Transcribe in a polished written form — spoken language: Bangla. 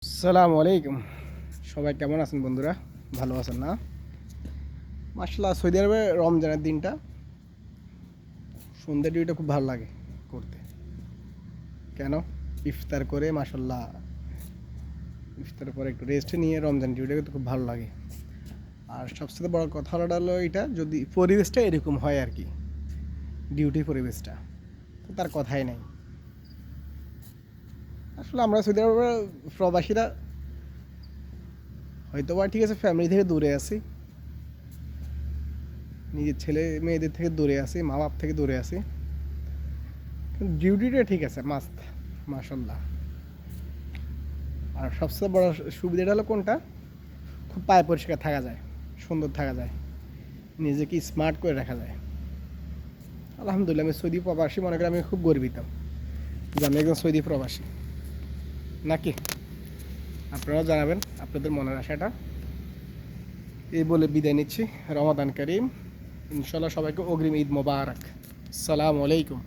আসসালামু আলাইকুম। সবাই কেমন আছেন বন্ধুরা? ভালো আছেন না? মাশাআল্লাহ, সৌদি আরবে রমজানের দিনটা সন্ধ্যা ডিউটিটা খুব ভালো লাগে করতে। কেন? ইফতার করে মাশাআল্লাহ, ইফতারের পরে একটু রেস্ট নিয়ে রমজান ডিউটিটা করতে খুব ভালো লাগে। আর সবচেয়ে বড় কথা হলো এটা, যদি পরিবেশটা এরকম হয় আর কি, ডিউটি পরিবেশটা, তো তার কথাই নাই। আসলে আমরা সৌদি আরবে প্রবাসীরা হয়তো বা ঠিক আছে, ফ্যামিলি থেকে দূরে আছি, নিজের ছেলে মেয়েদের থেকে দূরে আছি, মা বাপ থেকে দূরে আছি, কিন্তু ডিউটিটা ঠিক আছে, মাস্ত মাশাল্লাহ। আর সবচেয়ে বড় সুবিধাটা হলো কোনটা, খুব পায়ে পরিষ্কার থাকা যায়, সুন্দর থাকা যায়, নিজেকে স্মার্ট করে রাখা যায়। আলহামদুলিল্লাহ, আমি সৌদি প্রবাসী মনে করি আমি খুব গর্বিত যে আমি একজন সৌদি প্রবাসী। নাকি আপনারাও জানাবেন আপনাদের মনের আশাটা। এই বলে বিদায় নিচ্ছি। রমাদান করিম, ইনশাল্লাহ সবাইকে অগ্রিম ঈদ মোবারক। আসসালামু আলাইকুম।